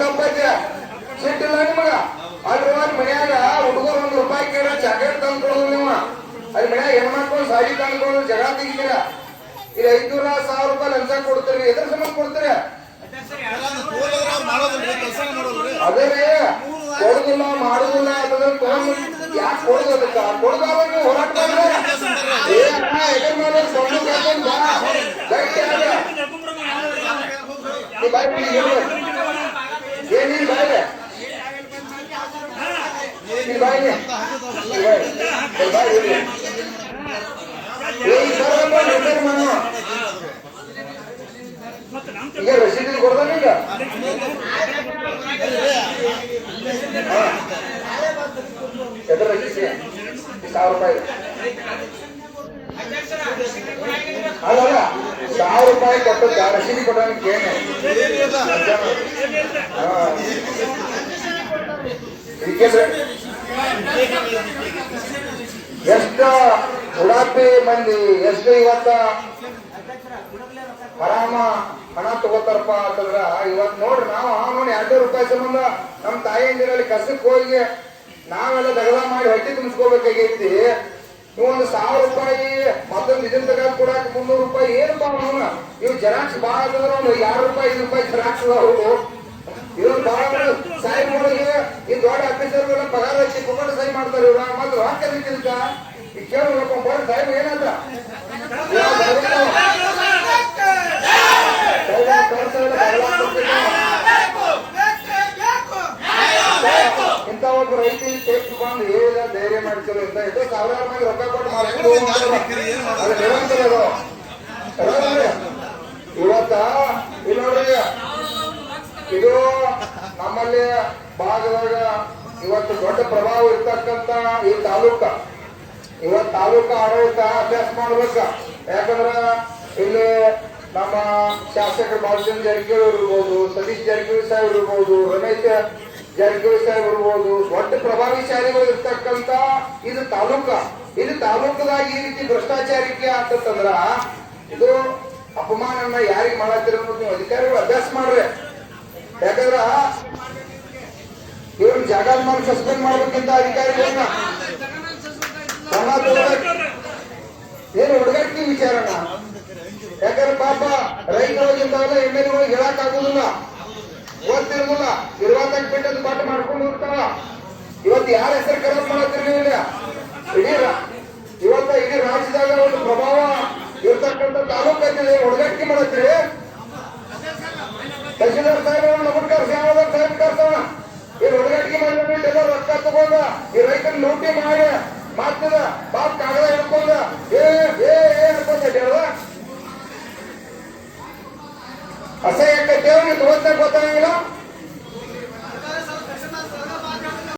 ತಪ್ಪೈತೆ ಸಿಟ್ಟಿಲ್ಲ ನಿಮಗ ಅಲ್ರಿ ಮನ್ಯಾಗ ಹುಡುಗರು ₹1 ಕೇಳ ಚಾಕ್ಲೇಟ್ ತಂದ್ಕೊಡೋದು ನೀವು ಅಲ್ಲಿ ಮನ್ಯಾಗ ಹೆಣ್ಮಕ್ಳು ಸಾಡಿ ತಂದ್ಕೊಳ್ಳೋದು ಜಗಳ ತೆಗಿತೀರ ಇಲ್ಲಿ ₹500,000 ಲಂಚ ಕೊಡ್ತೀರಿ ಎದ್ರ ಸಂಬಂಧ ಕೊಡ್ತೀರಿ ಅದೇ ಕೊಡುದಿಲ್ಲ ಮಾಡುದಿಲ್ಲ ಅದನ್ನ ತಗೊಂಡು ಯಾಕೆ ಕೊಡುದು ಅದಕ್ಕ ಕೊಡುದಾದ ನೀವು ಹೋರಾಟ ಏನಿಲ್ಲ ಬಾಯ್ಲೆ ಬಾಯ್ಲೆ ಈಗ ರಸೀದಿ ಕೊಡ್ದಾನ ಈಗ ಎದ್ರ ರಸೀದಿ ₹1,000 ಅಲ್ಲ ₹1,000 ಕೊಟ್ಟದ್ದ ರಸೀದಿ ಕೊಡೋಕೆ ಏನು ಎಷ್ಟು ಉಡಾಪಿ ಮಂದಿ ಎಷ್ಟು ಇವತ್ತ ಆರಾಮ ಹಣ ತಗೋತಾರಪ್ಪ ಅಂತಂದ್ರ ಇವತ್ ನೋಡ್ರಿ ನಾವು ನೋಡಿ ₹200 ಸಂಬಂಧ ನಮ್ ತಾಯಿಯಂದಿರಲ್ಲಿ ಕಸಕ್ ಹೋಗಿ ನಾವೆಲ್ಲ ದಗದ ಮಾಡಿ ಹೊಟ್ಟೆ ತುಂಬಿಸ್ಕೋಬೇಕಾಗೈತಿ ನೀವೊಂದು ₹1,000 ಮತ್ತೊಂದು ಇದನ್ನ ತಗೊಂಡ್ ಕೊಡಾಕ ₹300 ಏನಪ್ಪ ಅವನ ಇವ್ ಜೆರಾಕ್ಸ್ ಬಾಳ ಅಂತಂದ್ರ ಒಂದು ₹2 ₹5 ಜೆರಾಕ್ಸ್ ಅದಾವು ಇವ್ರು ಬಾಳ ಸಾಯಿಗಳಿಗೆ ಈ ದೊಡ್ಡ ಆಫೀಸರ್ಗೆಲ್ಲ ಪಗಾರ ಹಚ್ಚಿ ಕುಮಾರ ಸಹಿ ಮಾಡ್ತಾರೆ ಇವ್ರ ಮಾತ್ರ ಹಾಕಿದಕ್ಕಿಂತ ಈ ಕೇಳಬೇಕು ಬರ ಸಾಹೇಬ್ ಏನಂತ ಇಂಥ ಒಬ್ಬ ರೈತರಿಗೆ ತೆಗೆದುಕೊಂಡು ಹೇಳಿದ ಧೈರ್ಯ ಮಾಡ್ತಿರೋ ಇಂತ ಇದು ಸಾವಿರಾರು ಮಂದಿ ರೊಕ್ಕ ಕೊಟ್ಟು ಮಾಡ್ಕೊಂಡು ಅದು ನಿರಂತರ ಇವತ್ತ ಇಲ್ಲಿ ನೋಡ್ರಿ ಇದು ನಮ್ಮಲ್ಲಿ ಭಾಗದಾಗ ಇವತ್ತು ದೊಡ್ಡ ಪ್ರಭಾವ ಇರ್ತಕ್ಕಂತ ಈ ತಾಲೂಕ ಇವತ್ತು ತಾಲೂಕ ಆಡಳಿತ ಅಭ್ಯಾಸ ಮಾಡ್ಬೇಕ ಯಾಕಂದ್ರ ಇಲ್ಲಿ ನಮ್ಮ ಶಾಸಕರು ಬಾಲಚಂದ್ರ ಜಾರಕಿಹೊಳಿ ಇರ್ಬೋದು ಸತೀಶ್ ಜಾರಕಿಹೊಳಿ ಸಾಹೇಬ್ ಇರ್ಬೋದು ರಮೇಶ್ ಜಾರಕಿಹೊಳಿ ಸಾಹೇಬ್ ಇರ್ಬೋದು ದೊಡ್ಡ ಪ್ರಭಾವಿಶಾಲಿಗಳು ಇರ್ತಕ್ಕಂತ ಇದು ತಾಲೂಕ ಇದು ತಾಲೂಕದಾಗ ಈ ರೀತಿ ಭ್ರಷ್ಟಾಚಾರಕ್ಕೆ ಆಗ್ತಂದ್ರ ಇದು ಅಪಮಾನನ್ನ ಯಾರಿಗೆ ಮಾಡತ್ತಿರೋ ನೀವು ಅಧಿಕಾರಿಗಳು ಅಭ್ಯಾಸ ಮಾಡ್ರಿ ಯಾಕಂದ್ರ ಇವ್ರ ಜಾಗ ಮಾಡಿ ಸಸ್ಪೆಂಡ್ ಮಾಡ್ಬೇಕಿಂತ ಅಧಿಕಾರಿಗಳನ್ನ ಏನು ಹುಡುಗಟ್ಟಿ ವಿಚಾರಣ ಯಾಕಂದ್ರೆ ಪಾಪ ರೈತರೋಗಿಂತಾವೆಲ್ಲ MLA ಹೇಳಕ್ ಆಗುದಿಲ್ಲ ಓದ್ತಿರುದಿಲ್ಲ ಇರುವತ್ತಕ್ಕೆ ಬಿಟ್ಟದ್ದು ಪಾಠ ಮಾಡ್ಕೊಂಡು ಹೋಗ್ತಾವ ಇವತ್ತು ಯಾರ ಹೆಸರು ಖರಾಬ್ ಮಾಡತ್ತಿರ್ಲಿಲ್ಲ ಇವತ್ತ ಇಡೀ ರಾಜ್ಯದಾಗ ಒಂದು ಪ್ರಭಾವ ಇರ್ತಕ್ಕಂಥ ತಾಲೂಕು ಹುಡುಗಟ್ಟಿ ಮಾಡತ್ರಿ ತಹಶೀಲ್ದಾರ್ ಸಾಹೇಬ್ ನಮಗ್ ಕರ್ಸಿ ಯಾವ್ದಾರು ಸಾಹೇಬ್ ಕರ್ಸೋಣ ಈ ಹುಡುಗಟ್ಟಿಗೆ ಮಾಡಿಬಿಟ್ಟು ಎಲ್ಲ ರೊಕ್ಕ ತಗೊಂಡ ಈ ರೈತರ ಲೂಟಿ ಮಾಡಿ ಮಾಡ್ತದ ಪಾಪ ಕಾಗದ ಹಿಡ್ಕೊಂಡ ಹಿಡ್ಕೊಂಡ ಹೇಳ ಅಸಹ್ಯ ಕಟ್ಟೇವ್ ನೀವು ತಗೋತಾಗ ಗೊತ್ತಾಗಂಗಿಲ್ಲ